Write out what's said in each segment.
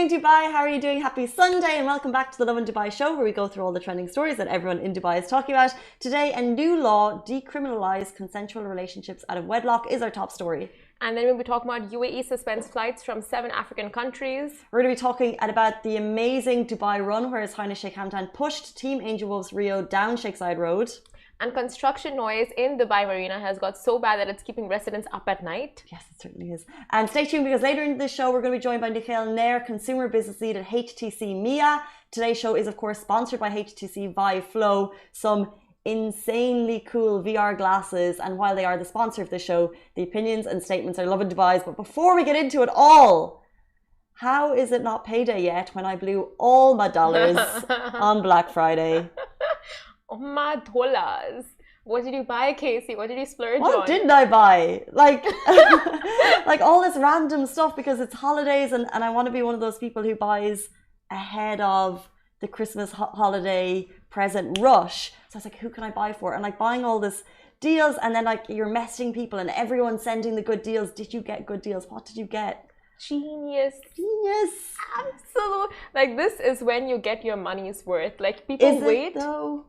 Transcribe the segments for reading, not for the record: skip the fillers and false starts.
evening, Dubai. How are you doing? Happy Sunday and welcome back to the Lovin Dubai show where we go through all the trending stories that everyone in Dubai is talking about. Today, a new law decriminalizes consensual relationships out of wedlock is our top story. And then we'll be talking about UAE suspends flights from 7 African countries. We're going to be talking about the amazing Dubai run where His Highness Sheikh Hamdan pushed Team Angel Wolves Rio down Sheikh Zayed Road. And construction noise in Dubai Marina has got so bad that it's keeping residents up at night. Yes, it certainly is. And stay tuned because later in this show, we're going to be joined by Elner, consumer business lead at HTC Mia. Today's show is, of course, sponsored by HTC Vive Flow, some insanely cool VR glasses. And while they are the sponsor of the show, the opinions and statements are Lovin Dubai's. But before we get into it all, how is it not payday yet when I blew all my dollars on Black Friday? Oh my dollars. What did you buy, Casey? What did you splurge on? What didn't I buy? Like, like all this random stuff because it's holidays and I want to be one of those people who buys ahead of the Christmas holiday present rush. So I was like, who can I buy for? And like buying all this deals and then like you're messaging people and everyone's sending the good deals. Did you get good deals? What did you get? Genius. Genius. Absolutely. Like this is when you get your money's worth. Like people wait. Is it though?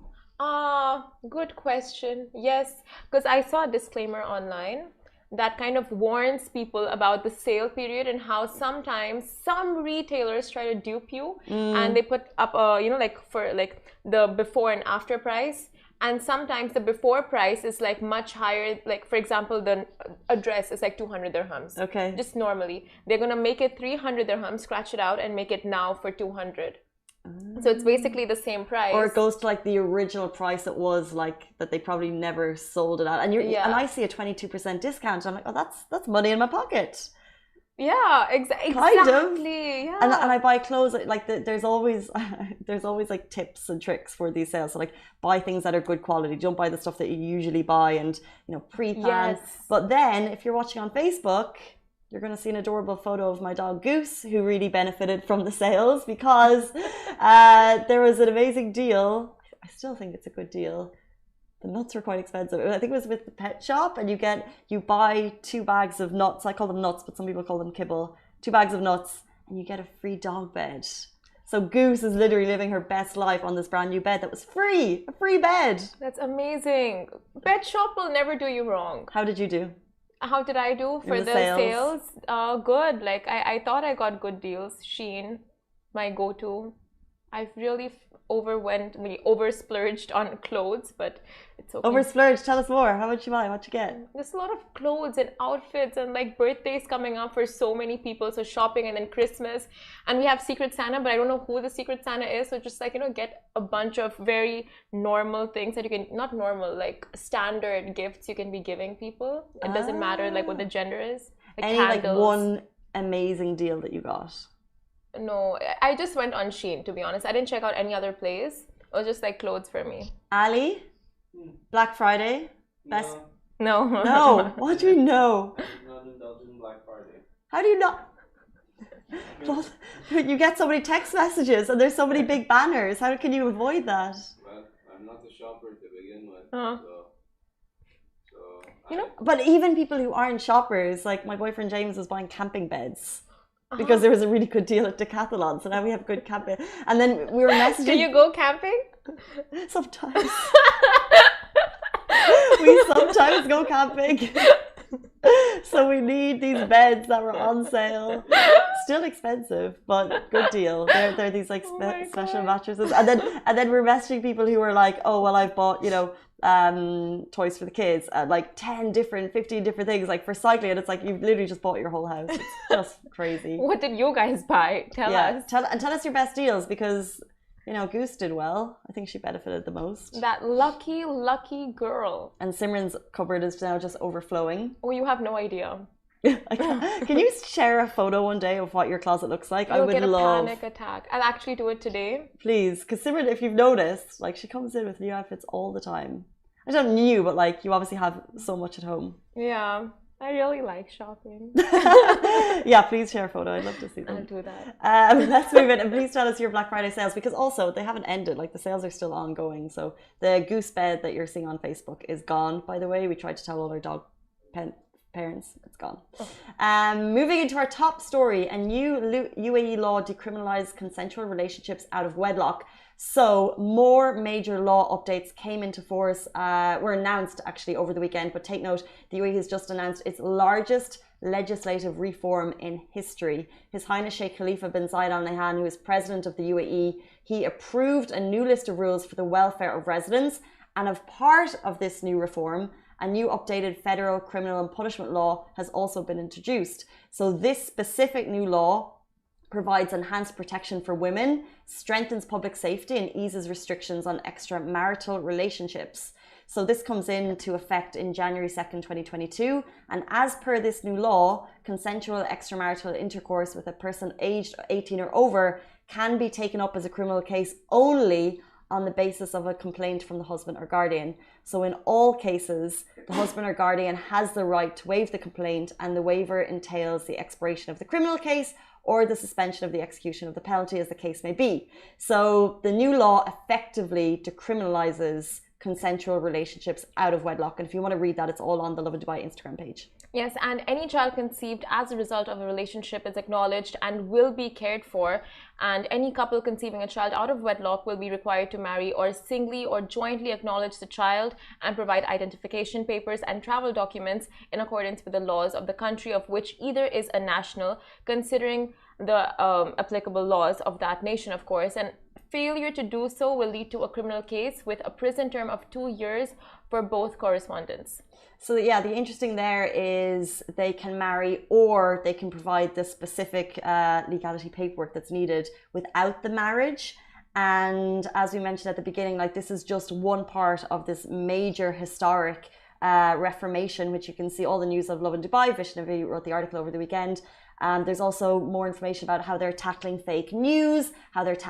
Good question. Yes, because I saw a disclaimer online that kind of warns people about the sale period and how sometimes some retailers try to dupe you and they put up like for like the before and after price, and sometimes the before price is like much higher. Like for example, the address is like 200 dirhams. Okay. Just normally they're gonna make it 300 dirhams, scratch it out and make it now for 200. So it's basically the same price. Or it goes to like the original price it was like that they probably never sold it at. And and I see a 22% discount. I'm like, oh, that's money in my pocket. Yeah, exactly. Kind of. Yeah. And I buy clothes like there's always like tips and tricks for these sales. So like buy things that are good quality. Don't buy the stuff that you usually buy and pre-plan. Yes. But then if you're watching on Facebook, you're going to see an adorable photo of my dog Goose, who really benefited from the sales because there was an amazing deal. I still think it's a good deal. The nuts were quite expensive. I think it was with the pet shop, and you buy 2 bags of nuts. I call them nuts, but some people call them kibble. 2 bags of nuts, and you get a free dog bed. So Goose is literally living her best life on this brand new bed that was free. A free bed. That's amazing. Pet shop will never do you wrong. How did you do? How did I do for the sales? Good. Like I thought I got good deals. Shein, my go-to. I've really over splurged on clothes, but it's okay. Over splurged? Tell us more. How much you buy? What you get? There's a lot of clothes and outfits and like birthdays coming up for so many people. So shopping and then Christmas. And we have Secret Santa, but I don't know who the Secret Santa is. So just like, get a bunch of very normal things that you can, not normal, like standard gifts you can be giving people. It doesn't matter like what the gender is. Like any candles. Like one amazing deal that you got? No, I just went on Shein, to be honest. I didn't check out any other place. It was just like clothes for me. Ali? Black Friday? Best? No. No. What do you mean no? Not indulging Black Friday. How do you not? Well, you get so many text messages and there's so many big banners. How can you avoid that? Well, I'm not a shopper to begin with. But even people who aren't shoppers, like my boyfriend James was buying camping beds. Because there was a really good deal at Decathlon, so now we have good camping. And then we were messaging. Do you go camping? Sometimes. We sometimes go camping. So we need these beds that were on sale. Still expensive, but good deal. They're these like special mattresses. And then we're messaging people who were like, oh well, I've bought toys for the kids and like 15 different things like for cycling, and it's like you've literally just bought your whole house. It's just crazy. What did you guys buy? Tell us. Tell us your best deals because Goose did well. I think she benefited the most. That lucky girl. And Simran's cupboard is now just overflowing. Oh, you have no idea. Can you share a photo one day of what your closet looks like? You'll get a panic attack. I'll actually do it today. Please, because Simran, if you've noticed, like she comes in with new outfits all the time. I don't new, but like you obviously have so much at home. Yeah, I really like shopping. Yeah, please share a photo. I'd love to see them. I'll do that. Let's move in and please tell us your Black Friday sales because also they haven't ended. Like the sales are still ongoing. So the Goose bed that you're seeing on Facebook is gone. By the way, we tried to tell all our dog parents, it's gone. Moving into our top story, a new UAE law decriminalizes consensual relationships out of wedlock. So more major law updates came into force, were announced actually over the weekend, but take note, the UAE has just announced its largest legislative reform in history. His Highness Sheikh Khalifa bin Zayed Al Nahyan, who is president of the UAE, he approved a new list of rules for the welfare of residents, and as part of this new reform, a new updated federal criminal and punishment law has also been introduced. So this specific new law provides enhanced protection for women, strengthens public safety, and eases restrictions on extramarital relationships. So this comes into effect in January 2nd, 2022. And as per this new law, consensual extramarital intercourse with a person aged 18 or over can be taken up as a criminal case only on the basis of a complaint from the husband or guardian. So in all cases, the husband or guardian has the right to waive the complaint, and the waiver entails the expiration of the criminal case or the suspension of the execution of the penalty, as the case may be. So the new law effectively decriminalizes consensual relationships out of wedlock. And if you want to read that, it's all on the Lovin Dubai Instagram page. Yes, and any child conceived as a result of a relationship is acknowledged and will be cared for. And any couple conceiving a child out of wedlock will be required to marry or singly or jointly acknowledge the child and provide identification papers and travel documents in accordance with the laws of the country of which either is a national, considering the applicable laws of that nation, of course. And failure to do so will lead to a criminal case with a prison term of 2 years for both correspondents. So yeah, the interesting there is they can marry or they can provide the specific legality paperwork that's needed without the marriage. And as we mentioned at the beginning, like this is just one part of this major historic reformation, which you can see all the news of Lovin Dubai. Vishnavi wrote the article over the weekend. There's also more information about how they're tackling fake news, how they're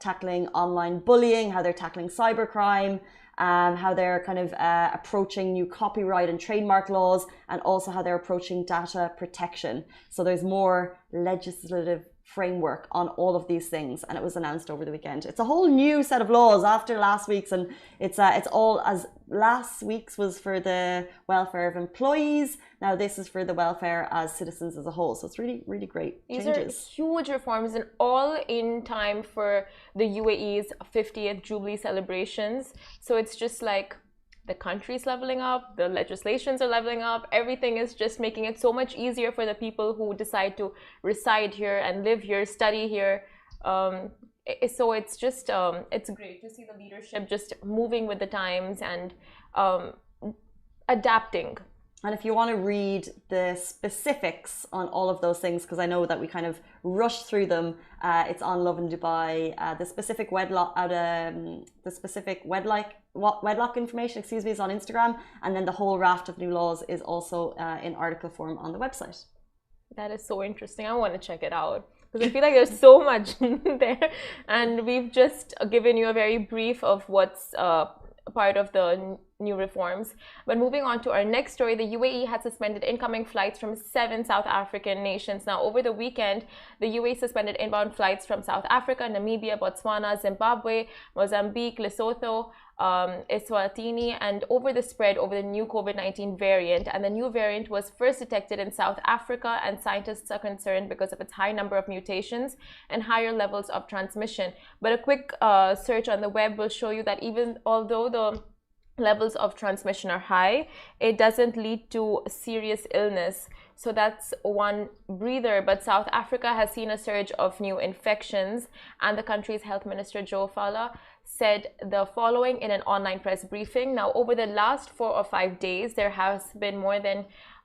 tackling online bullying, how they're tackling cybercrime, how they're kind of approaching new copyright and trademark laws, and also how they're approaching data protection. So there's more legislative framework on all of these things, and it was announced over the weekend. It's a whole new set of laws after last week's, and it's all, as last week's was for the welfare of employees, now this is for the welfare as citizens as a whole. So it's really, really great changes. These are huge reforms, and all in time for the UAE's 50th Jubilee celebrations. So it's just like the country's leveling up, the legislations are leveling up, everything is just making it so much easier for the people who decide to reside here and live here, study here. So it's just, it's great to see the leadership just moving with the times and adapting. And if you want to read the specifics on all of those things, because I know that we kind of rushed through them, it's on Lovin Dubai. The specific wedlock information, is on Instagram, and then the whole raft of new laws is also in article form on the website. That is so interesting. I want to check it out because I feel like there's so much there, and we've just given you a very brief of what's part of the new reforms. But moving on to our next story, the UAE has suspended incoming flights from 7 South African nations. Now, over the weekend, the UAE suspended inbound flights from South Africa, Namibia, Botswana, Zimbabwe, Mozambique, Lesotho, Eswatini, and over the spread over the new COVID-19 variant. And the new variant was first detected in South Africa, and scientists are concerned because of its high number of mutations and higher levels of transmission. But a quick search on the web will show you that even although the levels of transmission are high, it doesn't lead to serious illness. So that's one breather. But South Africa has seen a surge of new infections, and the country's health minister, Joe Fala, said the following in an online press briefing. Now, over the last 4 or 5 days, there has been more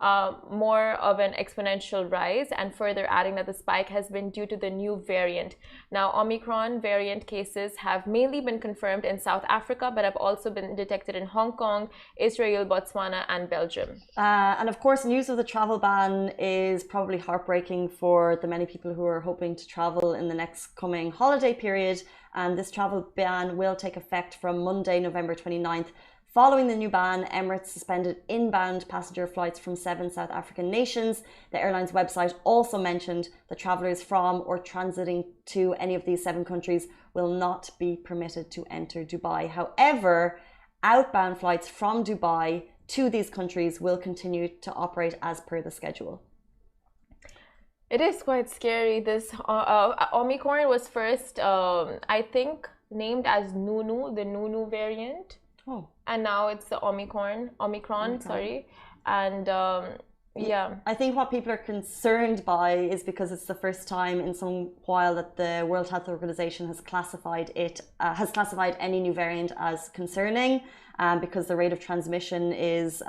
of an exponential rise, and further adding that the spike has been due to the new variant. Now, Omicron variant cases have mainly been confirmed in South Africa, but have also been detected in Hong Kong, Israel, Botswana, and Belgium. And of course, news of the travel ban is probably heartbreaking for the many people who are hoping to travel in the next coming holiday period. And this travel ban will take effect from Monday, November 29th. Following the new ban, Emirates suspended inbound passenger flights from 7 South African nations. The airline's website also mentioned that travellers from or transiting to any of these 7 countries will not be permitted to enter Dubai. However, outbound flights from Dubai to these countries will continue to operate as per the schedule? It is quite scary. This Omicron was first, I think, named as Nunu, the Nunu variant. Oh. And now it's the Omicron, sorry. And yeah. I think what people are concerned by is because it's the first time in some while that the World Health Organization has classified any new variant as concerning, because the rate of transmission is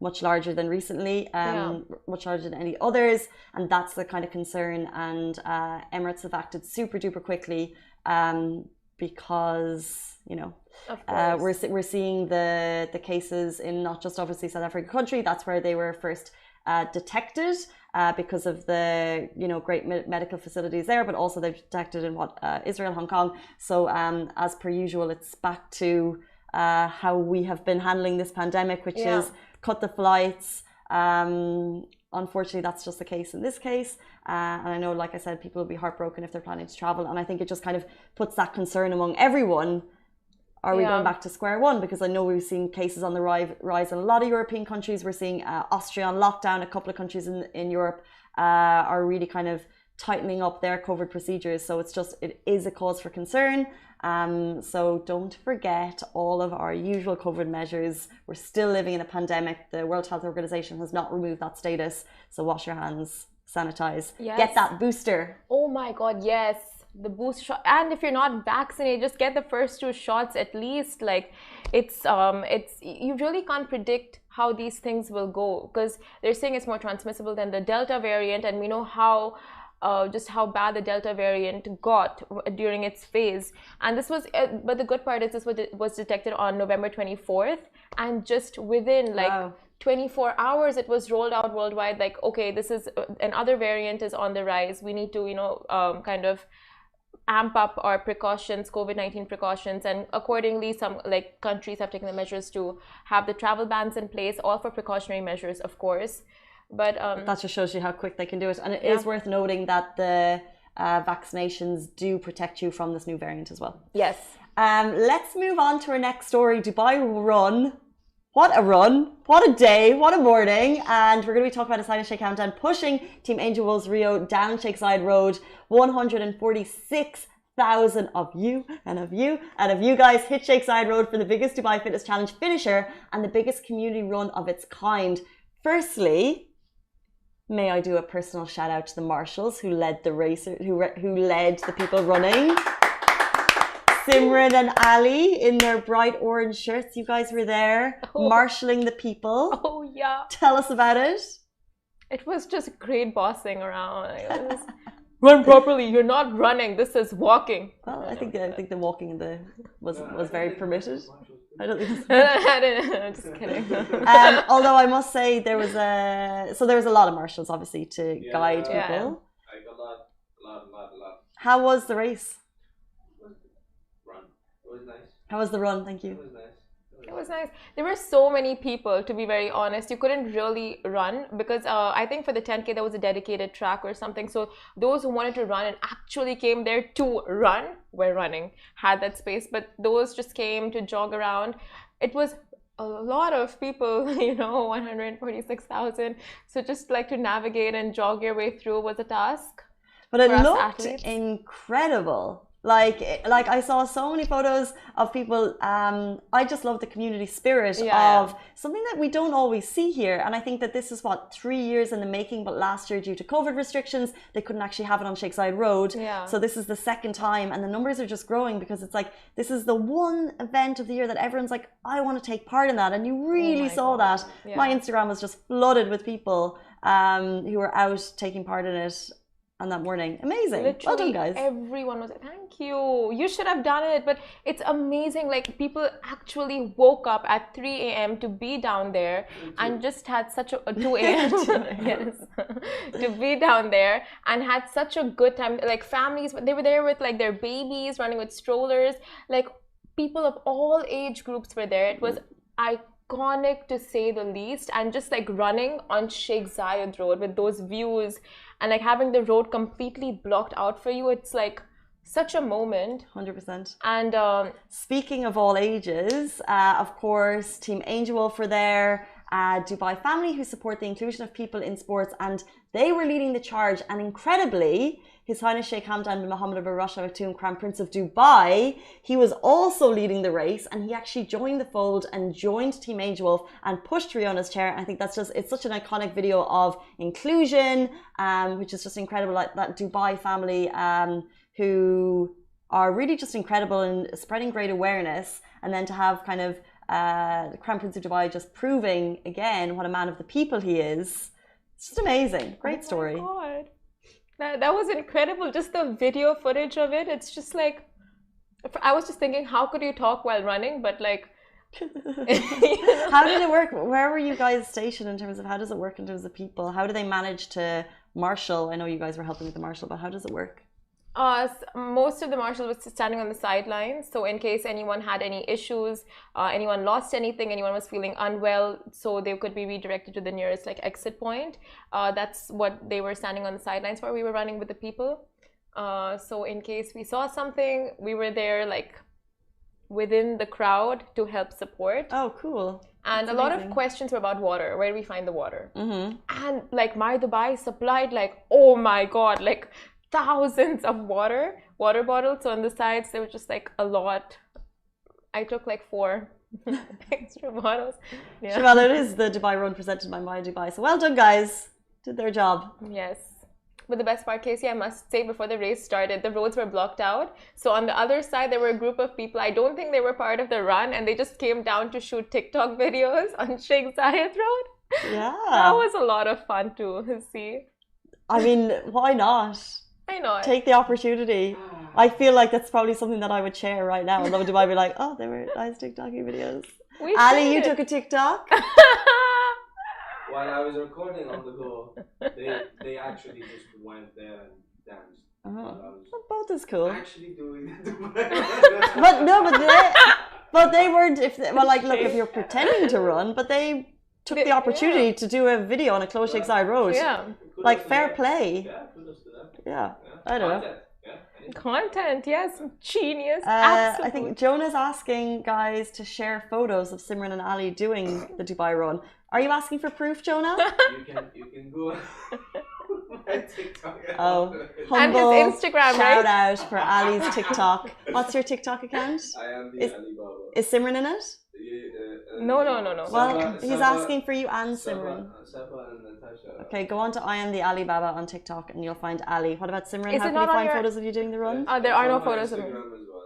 much larger than recently, much larger than any others, and that's the kind of concern. And Emirates have acted super duper quickly, because we're seeing the cases in not just obviously South Africa country. That's where they were first detected, because of the great medical facilities there, but also they've detected in Israel, Hong Kong. So as per usual, it's back to how we have been handling this pandemic, which is cut the flights. Unfortunately, that's just the case in this case. And I know, like I said, people will be heartbroken if they're planning to travel. And I think it just kind of puts that concern among everyone. Are we going back to square one? Because I know we've seen cases on the rise in a lot of European countries. We're seeing Austria on lockdown. A couple of countries in Europe are really kind of tightening up their COVID procedures. So it is a cause for concern. So don't forget all of our usual COVID measures. We're still living in a pandemic. The World Health Organization has not removed that status. So wash your hands, sanitize, get that booster. Oh my God, yes. The boost shot, and if you're not vaccinated, just get the first 2 shots at least. Like it's you really can't predict how these things will go, because they're saying it's more transmissible than the Delta variant, and we know how just how bad the Delta variant got during its phase. And this was but the good part is this was detected on November 24th, and just within 24 hours it was rolled out worldwide. Like, okay, this is another variant is on the rise, we need to kind of amp up our precautions, COVID-19 precautions, and accordingly some countries have taken the measures to have the travel bans in place, all for precautionary measures, of course. But that just shows you how quick they can do it. And it is worth noting that the vaccinations do protect you from this new variant as well. Yes. Let's move on to our next story. Dubai run. What a run, what a day, what a morning. And we're going to be talking about a Sign and Shake countdown pushing Team Angel Wolves Rio down Shake Side Road. 146,000 of you guys hit Shake Side Road for the biggest Dubai Fitness Challenge finisher and the biggest community run of its kind. Firstly, may I do a personal shout out to the marshals who led the racers, who led the people running. Simran and Ali in their bright orange shirts. You guys were there marshalling the people. Oh yeah. Tell us about it. It was just great bossing around. Run properly. You're not running. This is walking. Well, I think the walking was very permitted. I don't think. I'm just kidding. Although I must say there was a lot of marshals obviously to guide people. Like a lot. How was the race? Nice. How was the run? Thank you. It was nice. There were so many people, to be very honest. You couldn't really run because I think for the 10K there was a dedicated track or something. So those who wanted to run and actually came there to run were running, had that space. But those just came to jog around. It was a lot of people, 146,000. So just to navigate and jog your way through was a task. But it looked incredible. Like I saw so many photos of people. I just love the community spirit of something that we don't always see here. And I think that this is 3 years in the making, but last year due to COVID restrictions, they couldn't actually have it on Shake Side Road. Yeah. So this is the second time and the numbers are just growing because it's this is the one event of the year that everyone's I want to take part in that. And you really saw that. Yeah. My Instagram was just flooded with people who were out taking part in it. On that morning. Amazing. Literally, well done, guys. Everyone was thank you. You should have done it. But it's amazing. People actually woke up at 3 a.m. to be down there and just had such a 2 a.m. yes, to be down there and had such a good time. Families, they were there with their babies running with strollers. People of all age groups were there. It was iconic to say the least, and just running on Sheikh Zayed Road with those views and having the road completely blocked out for you, it's such a moment. 100%. And speaking of all ages, of course, Team Angel Wolf were there, Dubai family who support the inclusion of people in sports, and they were leading the charge. And incredibly, His Highness Sheikh Hamdan bin Mohammed bin Rashid Al Maktoum, Crown Prince of Dubai, he was also leading the race, and he actually joined the fold and joined Team Angel Wolf and pushed Riona's chair. And I think that's just, it's such an iconic video of inclusion, which is just incredible. Like that Dubai family, who are really just incredible in spreading great awareness, and then to have kind of the Crown Prince of Dubai just proving again what a man of the people he is. It's just amazing. Great story. Oh my God. That was incredible. Just the video footage of it. It's just like, I was just thinking, how could you talk while running? But like, how did it work? Where were you guys stationed in terms of how does it work in terms of people? How do they manage to marshal? I know you guys were helping with the marshal, but how does it work? Most of the marshal was standing on the sidelines. So in case anyone had any issues, anyone lost anything, anyone was feeling unwell, so they could be redirected to the nearest like exit point. That's what they were standing on the sidelines for. We were running with the people. So in case we saw something, we were there like within the crowd to help support. Oh, cool. And That's a lot amazing. of questions were about water. Where do we find the water? Mm-hmm. And like My Dubai supplied like, oh my God, like thousands of water bottles. So on the sides, there was just like a lot. I took like 4 extra bottles. Yeah. Well, it is the Dubai Run presented by My Dubai. So well done, guys. Did their job. Yes. But the best part, Casey, I must say, before the race started, the roads were blocked out. So on the other side, there were a group of people. I don't think they were part of the run, and they just came down to shoot TikTok videos on Sheikh Zayed Road. Yeah. That was a lot of fun to see. I mean, why not? I know. Take the opportunity. I feel like that's probably something that I would share right now. And Lovin Dubai be like, oh, they were nice TikToky videos. Ali, you took a TikTok? While I was recording on the go, they actually just went there and danced. Oh, I was well, both is cool. actually doing it. But they weren't. Well, like, look, if you're pretending to run, but they took the opportunity to do a video on a closed Sheikh Zayed road. Yeah. Like fair play. Yeah, kudos to them. Yeah, I don't know. Content, yes. Genius. I think Jonah's asking guys to share photos of Simran and Ali doing the Dubai Run. Are you asking for proof, Jonah? You can go on my TikTok. Oh, And his humble Instagram, shout right? out for Ali's TikTok. What's your TikTok account? I am the Alibaba. Is Simran in it? No. Well, he's asking for you and Simran. Saba and Natasha. Okay, go on to I am the Alibaba on TikTok and you'll find Ali. What about Simran? Is How it can you not on find your- photos of you doing the run? There are no It's on my photos of me. Instagram as well.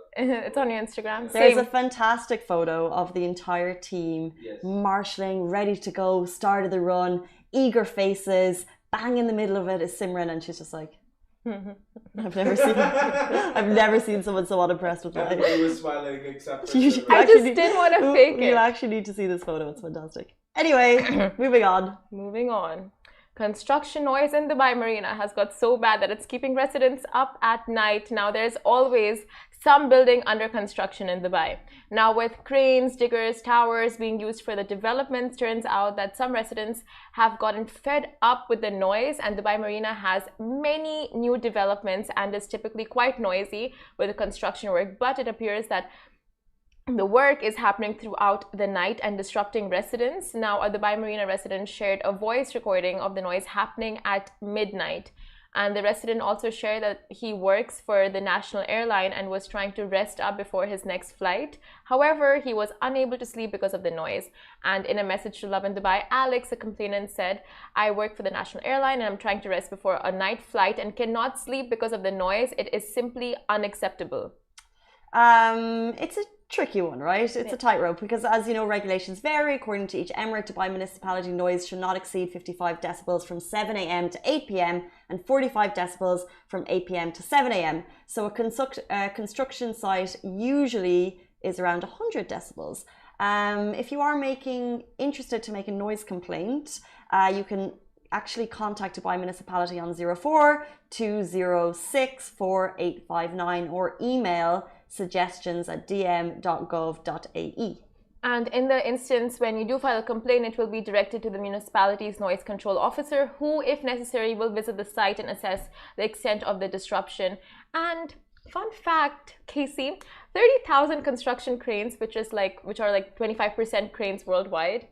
It's on your Instagram. There's Same. a fantastic photo of the entire team Yes. marshalling, ready to go, start of the run, eager faces. Bang in the middle of it is Simran, and she's just like, I've never seen someone so unimpressed with life. Everybody was smiling except for You Simran. I just didn't want to fake You it. actually need to see this photo. It's fantastic. Anyway, moving on. Moving on. Construction noise in Dubai Marina has got so bad that it's keeping residents up at night. Now, there's always some building under construction in Dubai. Now, with cranes, diggers, towers being used for the developments, turns out that some residents have gotten fed up with the noise, and Dubai Marina has many new developments and is typically quite noisy with the construction work. But it appears that the work is happening throughout the night and disrupting residents. Now, a Dubai Marina resident shared a voice recording of the noise happening at midnight. And the resident also shared that he works for the national airline and was trying to rest up before his next flight. However, he was unable to sleep because of the noise. And in a message to Lovin Dubai, Alex, a complainant, said, I work for the national airline and I'm trying to rest before a night flight and cannot sleep because of the noise. It is simply unacceptable. It's a tricky one, right? It's a tightrope because, as you know, regulations vary. According to each emirate, Dubai municipality noise should not exceed 55 decibels from 7 a.m. to 8 p.m. and 45 decibels from 8 p.m. to 7 a.m. So a construction site usually is around 100 decibels. If you are interested to make a noise complaint, you can actually contact Dubai municipality on 04 206 4859 or email suggestions@dm.gov.ae. And in the instance when you do file a complaint, it will be directed to the municipality's noise control officer, who, if necessary, will visit the site and assess the extent of the disruption. And Fun fact, Casey, 30,000 construction cranes, which are like 25% cranes worldwide,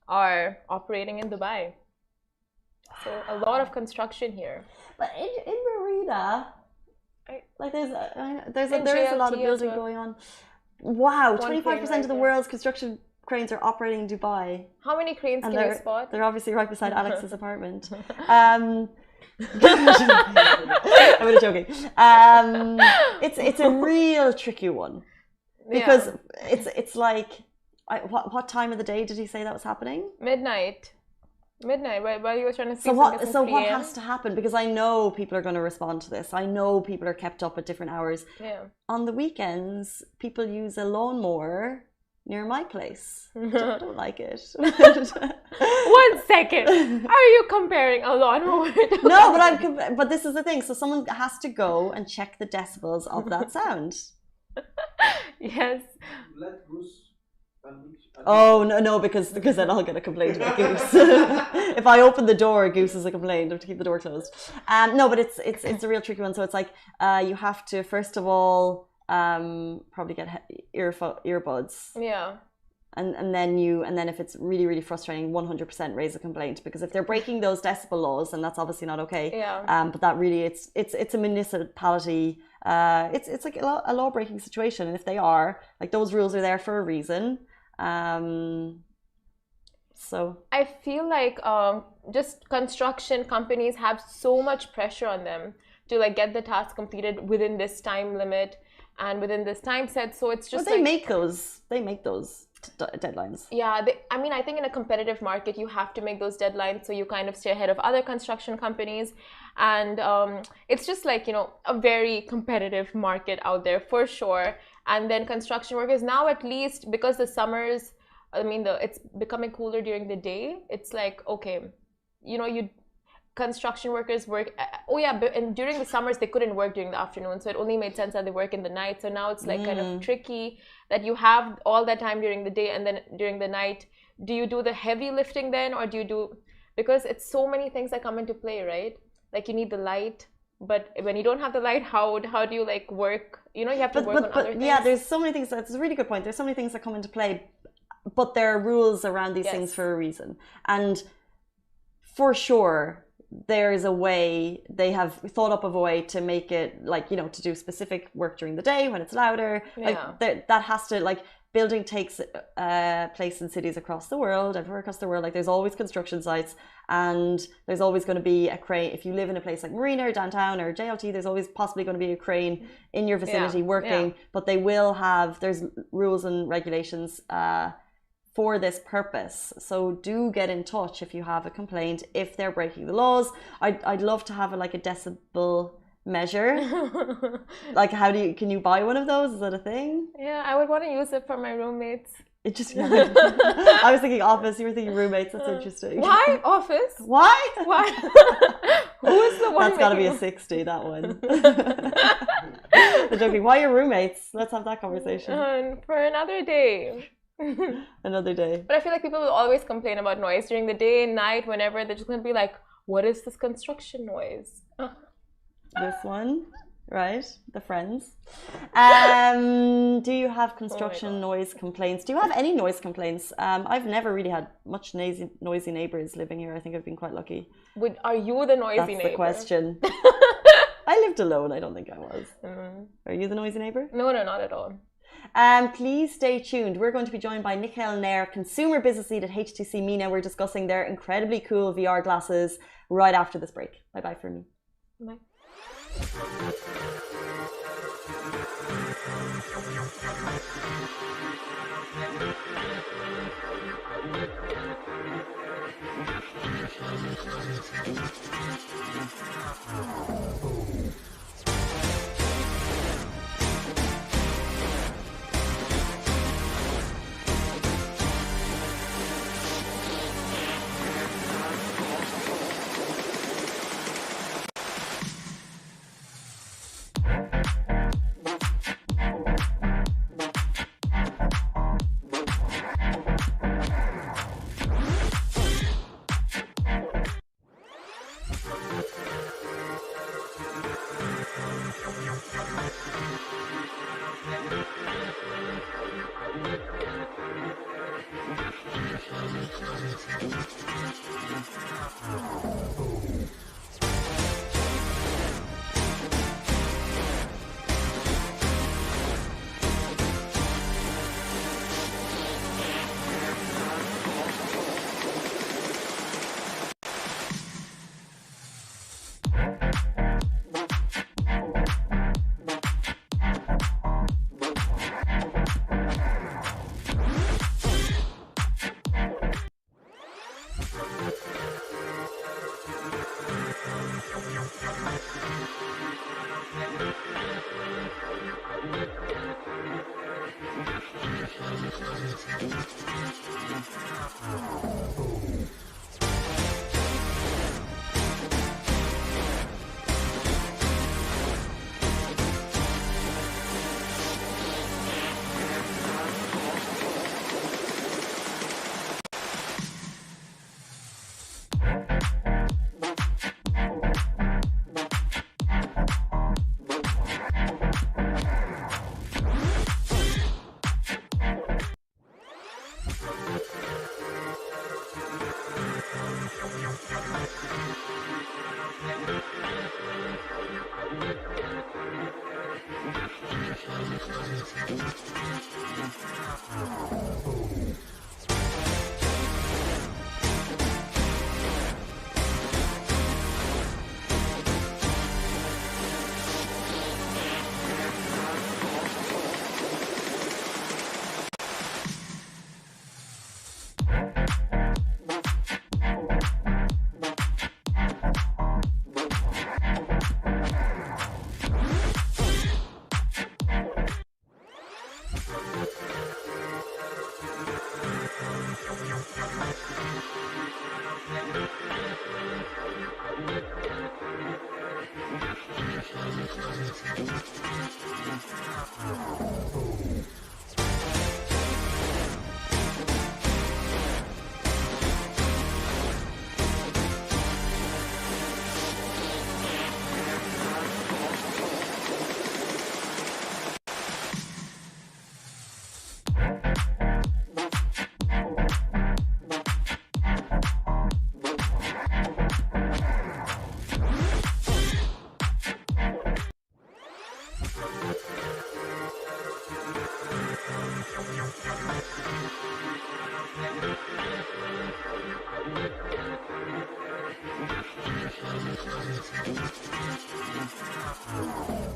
are operating in Dubai. So a lot of construction here. But in Marina, like there is a lot of building going on. Wow, 25% of the world's construction cranes are operating in Dubai. How many cranes can you spot? They're obviously right beside Alex's apartment. I'm only joking. It's a real tricky one because it's like what time of the day did he say that was happening? Midnight, right? While you were trying to see. So what has to happen? Because I know people are going to respond to this. I know people are kept up at different hours. Yeah. On the weekends, people use a lawnmower near my place. I don't like it. 1 second. Are you comparing a lawnmower? No, but this is the thing. So someone has to go and check the decibels of that sound. Yes. Let Goose. Oh no, because then I'll get a complaint about Goose. If I open the door, Goose is a complaint. I have to keep the door closed. No, but it's a real tricky one. So it's like you have to first of all probably get earbuds. Yeah. And then if it's really, really frustrating, 100% raise a complaint, because if they're breaking those decibel laws, then that's obviously not okay. Yeah. But that really it's a municipality. It's like a law breaking situation, and if they are, like, those rules are there for a reason. So I feel like just construction companies have so much pressure on them to like get the task completed within this time limit and within this time set. So it's just they make those deadlines. Yeah, I think in a competitive market, you have to make those deadlines so you kind of stay ahead of other construction companies. And it's just like, a very competitive market out there for sure. And then construction workers now, at least because the summers, it's becoming cooler during the day. It's like, okay, construction workers work. And during the summers they couldn't work during the afternoon, so it only made sense that they work in the night. So now it's like kind of tricky that you have all that time during the day, and then during the night, do you do the heavy lifting then, or do you do, because it's so many things that come into play, right? Like you need the light, but when you don't have the light, how do you like work? You have to work on other things. Yeah, there's so many things. That's a really good point. There's so many things that come into play, but there are rules around these things for a reason. And for sure, there is a way, they have thought up of a way to make it like, to do specific work during the day when it's louder. Yeah. Like that has to, like, building takes place in cities across the world, everywhere across the world. Like there's always construction sites, and there's always going to be a crane. If you live in a place like Marina or downtown or JLT, there's always possibly going to be a crane in your vicinity working, but they will have, there's rules and regulations for this purpose. So do get in touch if you have a complaint, if they're breaking the laws. I'd love to have a decibel measure. Like, can you buy one of those? Is that a thing? Yeah, I would want to use it for my roommates. It just I was thinking office, you were thinking roommates. That's interesting. Why office? Why? Who is the one? That's got to be a 60, that one. I'm joking. Why are roommates? Let's have that conversation for another day. Another day. But I feel like people will always complain about noise during the day, night, whenever. They're just going to be like, what is this construction noise? This one, right? The Friends. Do you have construction noise complaints? Do you have any noise complaints? I've never really had much noisy neighbors living here. I think I've been quite lucky. Are you the noisy neighbor? That's the question. I lived alone. I don't think I was. Are you the noisy neighbor? No, not at all. Please stay tuned. We're going to be joined by Elner, Consumer Business Lead at HTC MENA. We're discussing their incredibly cool VR glasses right after this break. Bye-bye for me. Bye.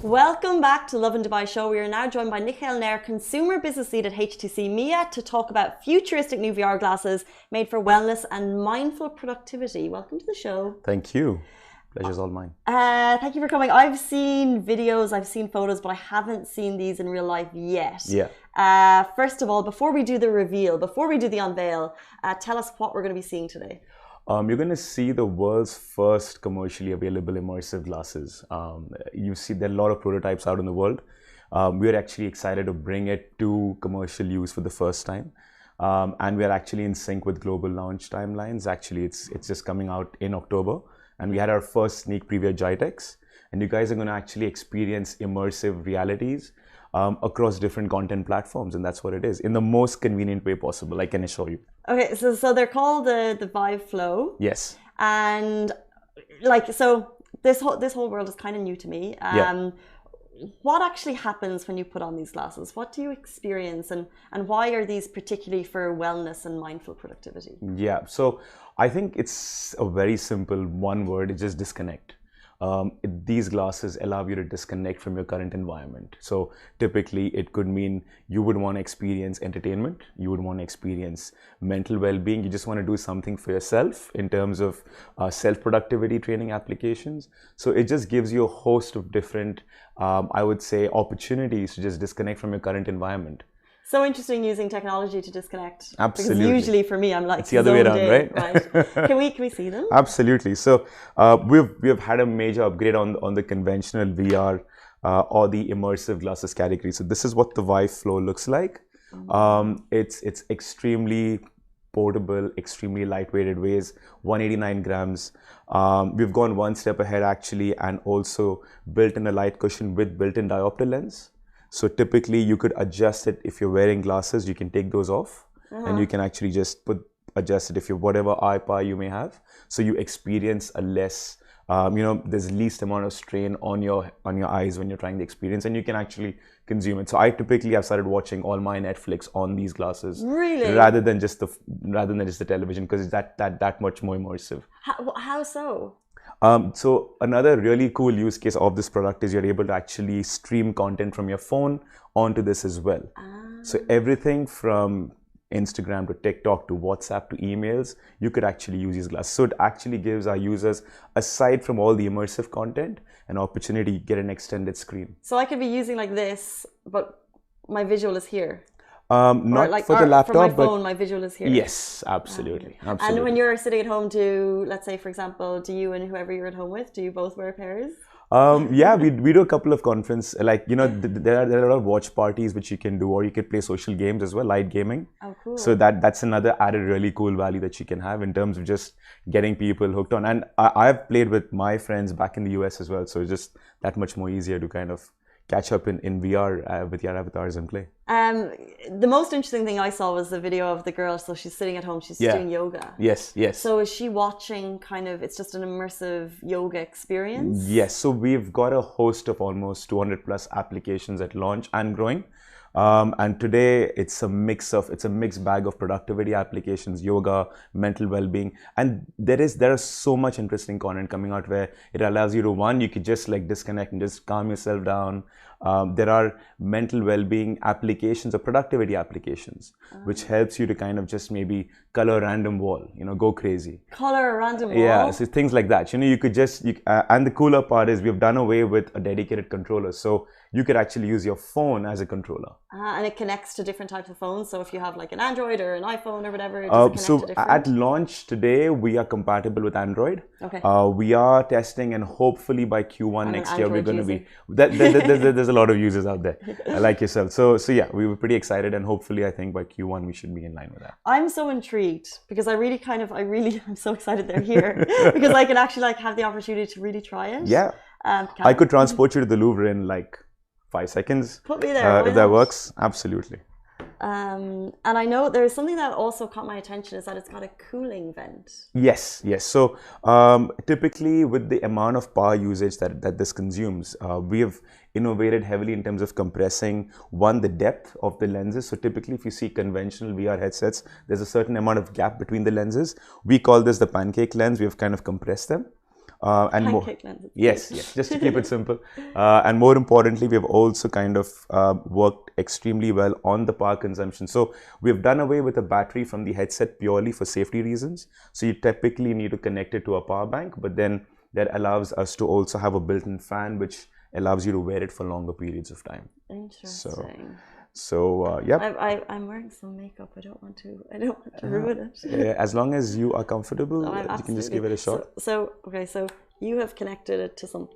Welcome back to Lovin Dubai show. We are now joined by Elner, consumer business lead at HTC Mia, to talk about futuristic new VR glasses made for wellness and mindful productivity. Welcome to the show. Thank you. Pleasure's all mine. Thank you for coming. I've seen videos, I've seen photos, but I haven't seen these in real life yet. Yeah. First of all, before we do the reveal, before we do the unveil, tell us what we're going to be seeing today. You're going to see the world's first commercially available immersive glasses. You see there are a lot of prototypes out in the world. We're actually excited to bring it to commercial use for the first time. And we're actually in sync with global launch timelines. Actually, it's just coming out in October. And we had our first sneak preview at GITEX. And you guys are going to actually experience immersive realities across different content platforms, and that's what it is, in the most convenient way possible. I can assure you. Okay, so they're called the Vive Flow. Yes. And like, so this whole world is kind of new to me. Yeah. What actually happens when you put on these glasses? What do you experience, and why are these particularly for wellness and mindful productivity? Yeah, so I think it's a very simple one word. It's just disconnect. These glasses allow you to disconnect from your current environment. So typically it could mean you would want to experience entertainment, you would want to experience mental well-being, you just want to do something for yourself in terms of self-productivity training applications. So it just gives you a host of different, I would say, opportunities to just disconnect from your current environment. So interesting using technology to disconnect. Absolutely. Because usually for me, I'm like, it's the other way around, right? Can we see them? Absolutely. So we've had a major upgrade on the conventional VR or the immersive glasses category. So this is what the Vive Flow looks like. It's extremely portable, extremely lightweight. It weighs 189 grams. We've gone one step ahead actually, and also built in a light cushion with built-in diopter lens. So typically you could adjust it. If you're wearing glasses, you can take those off and you can actually just put adjusted if you whatever eye power you may have, so you experience a less there's least amount of strain on your eyes when you're trying the experience, and you can actually consume it. So I typically have started watching all my Netflix on these glasses, Really? rather than just the television, because it's that much more immersive. How so? So another really cool use case of this product is you're able to actually stream content from your phone onto this as well. So everything from Instagram to TikTok to WhatsApp to emails, you could actually use these glasses. So it actually gives our users, aside from all the immersive content, an opportunity to get an extended screen. So I could be using like this, but my visual is here. Not like, for the laptop, for my phone, my visual is here. Yes, absolutely. Absolutely. And when you're sitting at home, let's say, for example, do you and whoever you're at home with, do you both wear pairs? Yeah, we do a couple of there are a lot of watch parties which you can do, or you could play social games as well, light gaming. Oh, cool. So that's another added really cool value that you can have in terms of just getting people hooked on. And I've played with my friends back in the US as well, so it's just that much more easier to kind of catch up in VR with your avatars and play. The most interesting thing I saw was the video of the girl. So she's sitting at home, she's doing yoga. Yes. So is she watching it's just an immersive yoga experience? Yes. So we've got a host of almost 200 plus applications at launch and growing. And today it's a mixed bag of productivity applications, yoga, mental well-being, and there is so much interesting content coming out where it allows you to you could just like disconnect and just calm yourself down. There are mental well-being applications or productivity applications, which helps you to kind of just maybe color a random wall, go crazy. Color a random wall? Yeah, so things like that. You could just, and the cooler part is we've done away with a dedicated controller. So you could actually use your phone as a controller. And it connects to different types of phones. So if you have like an Android or an iPhone or whatever, it does connect to different... At launch today, we are compatible with Android. Okay. We are testing, and hopefully by Q1 next year, we're going to be... There's a lot of users out there like yourself. So yeah, we were pretty excited, and hopefully I think by Q1, we should be in line with that. I'm so intrigued because I'm so excited they're here because I can actually have the opportunity to really try it. Yeah. I could transport you to the Louvre in 5 seconds. Put me there. If that works, absolutely. And I know there's something that also caught my attention is that it's got a cooling vent. Yes. So typically with the amount of power usage that this consumes, we have innovated heavily in terms of compressing, the depth of the lenses. So typically if you see conventional VR headsets, there's a certain amount of gap between the lenses. We call this the pancake lens. We have kind of compressed them. And more, yes, just to keep it simple. And more importantly, we have also kind of worked extremely well on the power consumption. So we've done away with a battery from the headset purely for safety reasons. So you typically need to connect it to a power bank, but then that allows us to also have a built-in fan, which allows you to wear it for longer periods of time. Interesting. So yeah. I'm wearing some makeup. I don't want to ruin it. As long as you are comfortable, you can just give it a shot. So you have connected it to some.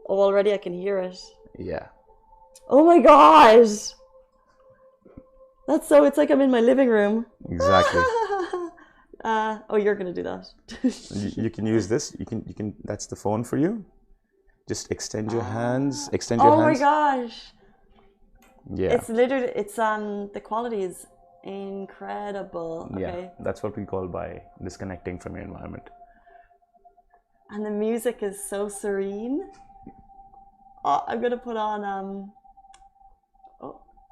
Oh, already I can hear it. Yeah. Oh my gosh. It's like I'm in my living room. Exactly. You're gonna do that. You can use this. You can. That's the phone for you. Just extend your hands. Extend your hands. Oh my gosh. Yeah. It's literally, the quality is incredible. Okay. Yeah, that's what we call by disconnecting from your environment. And the music is so serene. I'm gonna put on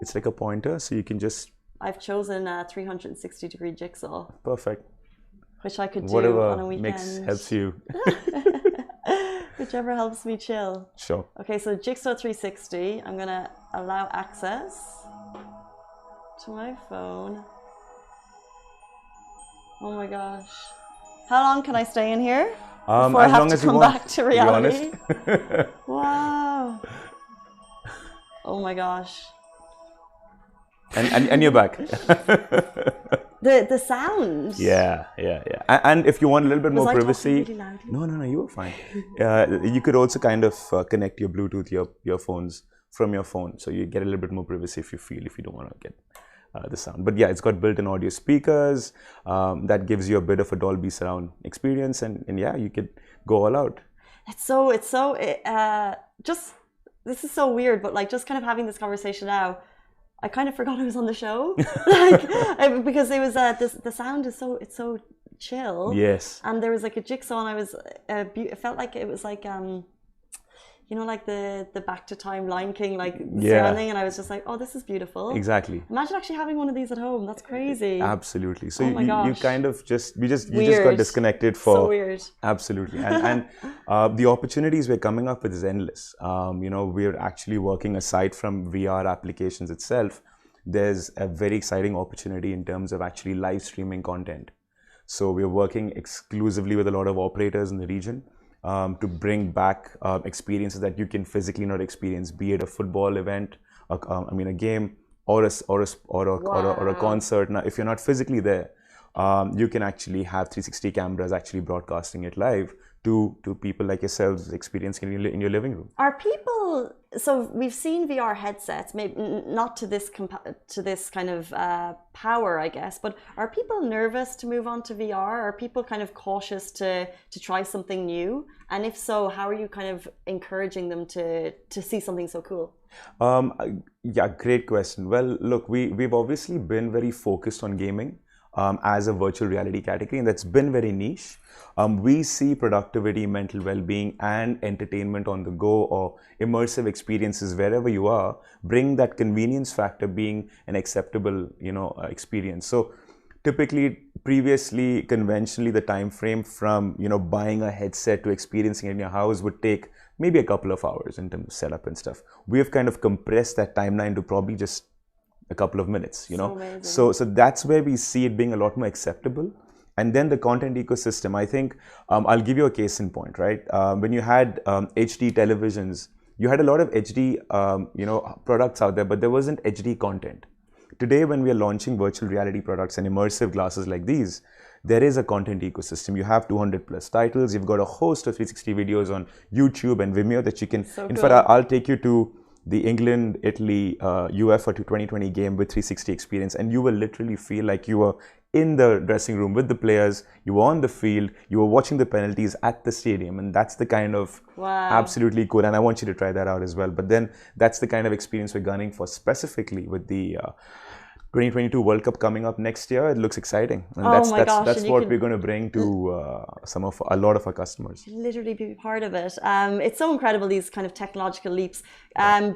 It's like a pointer, so you can just... I've chosen a 360-degree jigsaw. Perfect. Which I could do Whatever on a weekend. mix helps you. Whichever helps me chill. Sure. Okay, so Jigsaw 360. I'm gonna allow access to my phone. Oh my gosh. How long can I stay in here? Before I have to come back to reality? To be honest. Wow. Oh my gosh. And you're back. The sound. Yeah. And if you want a little bit more privacy, really loudly? No, you were fine. You could also kind of connect your Bluetooth, your phones from your phone, so you get a little bit more privacy if you don't want to get the sound. But yeah, it's got built-in audio speakers that gives you a bit of a Dolby surround experience, and yeah, you could go all out. This is so weird, but just kind of having this conversation now. I kind of forgot I was on the show, because it was the sound is so chill. Yes. And there was like a jigsaw, and I was it felt like it was like like the Back to Time Lion King surrounding, and I was just like, oh, this is beautiful. Exactly. Imagine actually having one of these at home. That's crazy. Absolutely. So you kind of you just got disconnected for so weird. Absolutely. And the opportunities we're coming up with is endless. We're actually working aside from VR applications itself. There's a very exciting opportunity in terms of actually live streaming content. So we're working exclusively with a lot of operators in the region to bring back experiences that you can physically not experience, be it a football event, a game, or a concert. Now, if you're not physically there, you can actually have 360 cameras actually broadcasting it live to people like yourselves experiencing it in your living room. Are people, so we've seen VR headsets, maybe not to this kind of power, I guess, but are people nervous to move on to VR? Are people kind of cautious to try something new? And if so, how are you kind of encouraging them to see something so cool? Yeah, great question. Well, look, we've obviously been very focused on gaming as a virtual reality category, and that's been very niche. We see productivity, mental well-being, and entertainment on the go, or immersive experiences wherever you are, bring that convenience factor being an acceptable, experience. So typically, previously, conventionally, the time frame from buying a headset to experiencing it in your house would take maybe a couple of hours in terms of setup and stuff. We have kind of compressed that timeline to probably just a couple of minutes, So that's where we see it being a lot more acceptable. And then the content ecosystem, I think, I'll give you a case in point, right? When you had HD televisions, you had a lot of HD, products out there, but there wasn't HD content. Today, when we are launching virtual reality products and immersive glasses like these, there is a content ecosystem. You have 200 plus titles. You've got a host of 360 videos on YouTube and Vimeo that you can, fact, I'll take you to the England-Italy UEFA to 2020 game with 360 experience, and you will literally feel like you were in the dressing room with the players, you were on the field, you were watching the penalties at the stadium, and that's the kind of absolutely cool, and I want you to try that out as well. But then that's the kind of experience we're gunning for specifically with the 2022 World Cup coming up next year. It looks exciting, and that's what we're going to bring to a lot of our customers. Literally be part of it. It's so incredible, these kind of technological leaps.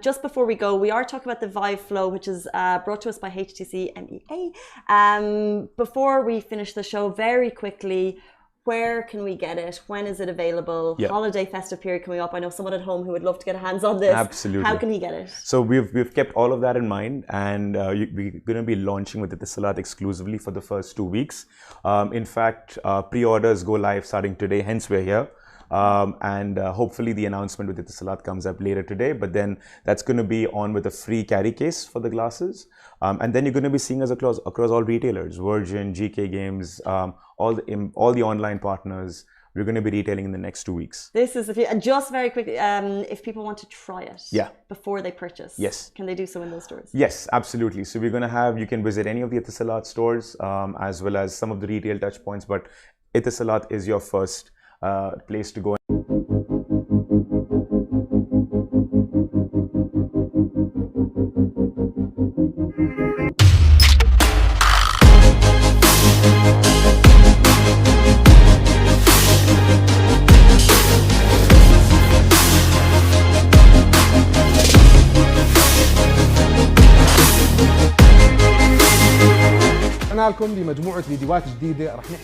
Just before we go, we are talking about the Vive Flow, which is brought to us by HTC MEA. Before we finish the show, very quickly, where can we get it? When is it available? Yep. Holiday festive period coming up. I know someone at home who would love to get hands on this. Absolutely. How can he get it? So we've kept all of that in mind, and we're going to be launching with Etisalat exclusively for the first 2 weeks. In fact, pre-orders go live starting today, hence we're here. And hopefully the announcement with Etisalat comes up later today, but then that's going to be on with a free carry case for the glasses. And then you're going to be seeing us across all retailers, Virgin, GK Games, all the online partners. We're going to be retailing in the next 2 weeks. This is and just very quickly, if people want to try it before they purchase, can they do so in those stores? Yes, absolutely. So we're going to you can visit any of the Etisalat stores as well as some of the retail touch points, but Etisalat is your first place to go. لكم بمجموعة فيديوهات جديدة رح